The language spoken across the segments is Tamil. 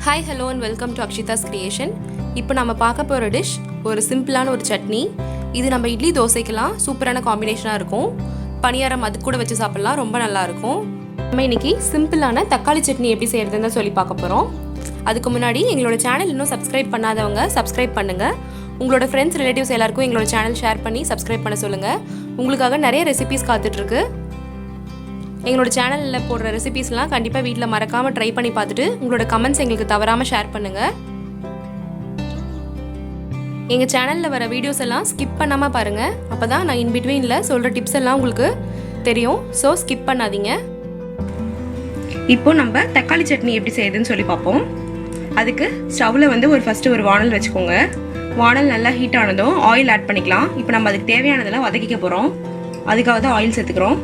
Hi, hello and welcome to Akshita's Creation. இப்போ நம்ம பார்க்க போற டிஷ் ஒரு சிம்பிளான ஒரு சட்னி. இது நம்ம இட்லி தோசைக்கெல்லாம் சூப்பரான காம்பினேஷனா இருக்கும். பணியாரம் அது கூட வச்சு சாப்பிடலாம், ரொம்ப நல்லா இருக்கும். நம்ம இன்னைக்கு சிம்பிளான தக்காளி சட்னி எப்படி செய்யறதுன்னு சொல்லி பார்க்க போறோம். அதுக்கு முன்னாடி எங்களோட சேனல் இன்னும் சப்ஸ்கிரைப் பண்ணாதவங்க சப்ஸ்கிரைப் பண்ணுங்க. உங்களோட ஃப்ரெண்ட்ஸ் ரிலேட்டிவ்ஸ் எல்லாருக்கும் எங்களோட சேனல் ஷேர் பண்ணி சப்ஸ்கிரைப் பண்ண சொல்லுங்க. உங்களுக்காக நிறைய ரெசிபீஸ் காத்துட்டு இருக்கு. எங்களோட சேனலில் போடுற ரெசிபீஸ்லாம் கண்டிப்பாக வீட்டில் மறக்காமல் ட்ரை பண்ணி பார்த்துட்டு உங்களோட கமெண்ட்ஸ் எங்களுக்கு தவறாமல் ஷேர் பண்ணுங்கள். எங்கள் சேனலில் வர வீடியோஸ் எல்லாம் ஸ்கிப் பண்ணாமல் பாருங்கள். அப்போ தான் நான் இன்பிட்வீனில் சொல்கிற டிப்ஸ் எல்லாம் உங்களுக்கு தெரியும். ஸோ ஸ்கிப் பண்ணாதீங்க. இப்போது நம்ம தக்காளி சட்னி எப்படி செய்யுதுன்னு சொல்லி பார்ப்போம். அதுக்கு ஸ்டவ்வில் ஃபஸ்ட்டு ஒரு வானல் வச்சுக்கோங்க. வானல் நல்லா ஹீட் ஆனதும் ஆயில் ஆட் பண்ணிக்கலாம். இப்போ நம்ம அதுக்கு தேவையானதெல்லாம் வதக்கிக்க போகிறோம். அதுக்காக தான் ஆயில் சேர்த்துக்கிறோம்.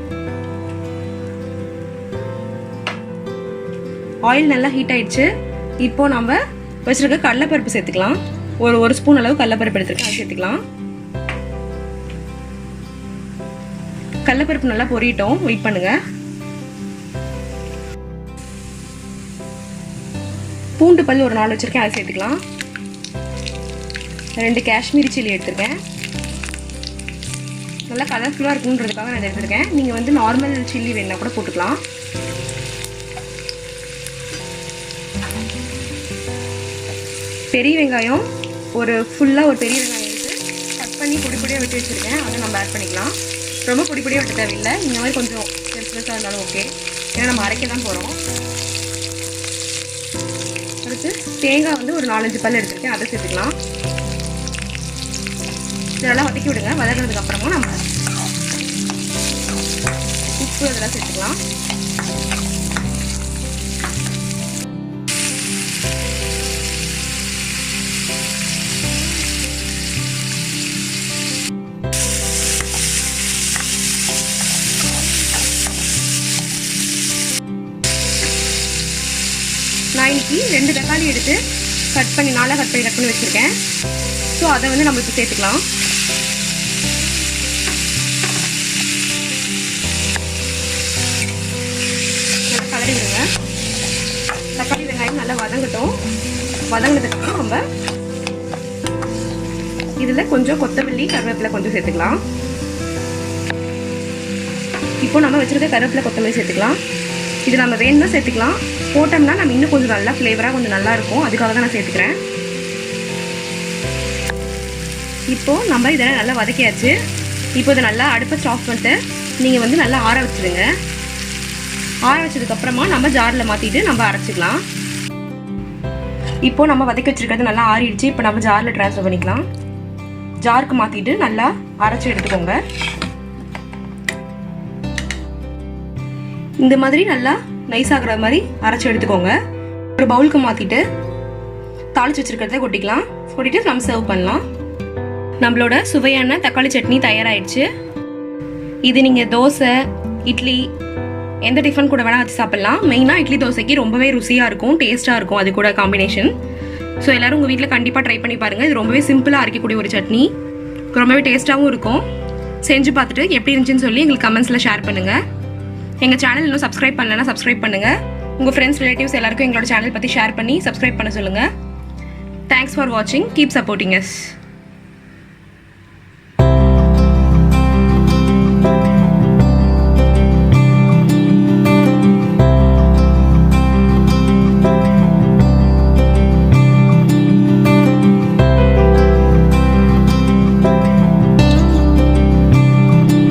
ஆயில் நல்லா ஹீட் ஆயிடுச்சு. இப்போ நம்ம வச்சிருக்க கடலைப்பருப்பு சேர்த்துக்கலாம். ஒரு ஸ்பூன் அளவு கடலைப்பருப்பு எடுத்துருக்கேன், அது சேர்த்துக்கலாம். கடலைப்பருப்பு நல்லா பொரியட்டும், வெயிட் பண்ணுங்க. பூண்டு பல் ஒரு 4 வச்சிருக்கேன், அதை சேர்த்துக்கலாம். 2 காஷ்மீரி சில்லி எடுத்துருக்கேன். நல்லா கலர்ஃபுல்லாக இருக்குன்றதுக்காக நான் எடுத்துருக்கேன். நீங்கள் நார்மல் சில்லி வேணா கூட போட்டுக்கலாம். பெரிய வெங்காயம் ஃபுல்லாக ஒரு பெரிய வெங்காயம் எடுத்து கட் பண்ணி பொடியாக வெட்டி வச்சுருக்கேன். அதை நம்ம ஆட் பண்ணிக்கலாம். ரொம்ப பொடியாக வெட்ட தேவையில்லை. இந்த மாதிரி கொஞ்சம் பெருசாக இருந்தாலும் ஓகே, ஏன்னா நம்ம அரைக்க தான் போகிறோம். அடுத்து தேங்காய் ஒரு 4-5 பல் எடுத்துருக்கேன், அதை சேர்த்துக்கலாம். இதெல்லாம் வதக்கி விடுங்க. வதக்கினதுக்கு அப்புறமா நம்ம உப்பு இதெல்லாம் சேர்த்துக்கலாம். நான் இன்னைக்கு 2 தக்காளி எடுத்து கட் பண்ணி வச்சுருக்கேன். ஸோ அதை நம்ம இப்போ சேர்த்துக்கலாம். நல்லா கலரி விடுங்க. தக்காளி வெங்காயம் நல்லா வதங்கட்டும். வதங்கினதுக்கப்புறம் நம்ம இதில் கொஞ்சம் கொத்தமல்லி கருவேப்பிலை கொஞ்சம் சேர்த்துக்கலாம். இப்போ நம்ம வச்சுருக்க கருவேப்பிலை கொத்தமல்லி சேர்த்துக்கலாம். இது நம்ம வேணும்னா சேர்த்துக்கலாம். போட்டோம்னா நம்ம இன்னும் கொஞ்சம் நல்லா ஃப்ளேவராக கொஞ்சம் நல்லா இருக்கும். அதுக்காக தான் நான் சேர்த்துக்கிறேன். இப்போது நம்ம இதெல்லாம் நல்லா வதக்கியாச்சு. இப்போ இதை நல்லா அடுப்பை ஸ்டாப் பண்ணிட்டு நீங்கள் நல்லா ஆற வச்சுடுங்க. ஆற வச்சதுக்கப்புறமா நம்ம ஜாரில் மாற்றிட்டு நம்ம அரைச்சிக்கலாம். இப்போது நம்ம வதக்கி வச்சுருக்கிறது நல்லா ஆறிடுச்சு. இப்போ நம்ம ஜாரில் ட்ரான்ஸ்ஃபர் பண்ணிக்கலாம். ஜாருக்கு மாற்றிட்டு நல்லா அரைச்சி எடுத்துக்கோங்க. இந்த மாதிரி நல்லா நைஸ் ஆகிற மாதிரி அரைச்சி எடுத்துக்கோங்க. ஒரு பவுலுக்கு மாற்றிட்டு தாளித்து வச்சுருக்கிறத கொட்டிக்கலாம். கொட்டிட்டு நம்ம சர்வ் பண்ணலாம். நம்மளோட சுவையான தக்காளி சட்னி தயாராகிடுச்சு. இது நீங்கள் தோசை, இட்லி, எந்த டிஃபன் கூட வேணால் வச்சு சாப்பிட்லாம். மெயினாக இட்லி தோசைக்கு ரொம்பவே ருசியாக இருக்கும், டேஸ்ட்டாக இருக்கும். அது கூட காம்பினேஷன். ஸோ எல்லோரும் உங்கள் வீட்டில் கண்டிப்பாக ட்ரை பண்ணி பாருங்கள். இது ரொம்பவே சிம்பிளாக அரைக்கக்கூடிய ஒரு சட்னி, ரொம்பவே டேஸ்ட்டாகவும் இருக்கும். செஞ்சு பார்த்துட்டு எப்படி இருந்துச்சுன்னு சொல்லி எங்களுக்கு கமெண்ட்ஸில் ஷேர் பண்ணுங்கள். எங்கள் சேனல் இன்னும் சப்ஸ்கிரைப் பண்ணலன்னா சப்ஸ்கிரைப் பண்ணுங்கள். உங்கள் ஃப்ரெண்ட்ஸ் ரிலேட்டிவ்ஸ் எல்லாருக்கும் எங்களோட சேனல் பற்றி ஷேர் பண்ணி சப்ஸ்கிரைப் பண்ண சொல்லுங்கள். தேங்க்ஸ் ஃபார் வாட்சிங். Keep supporting us.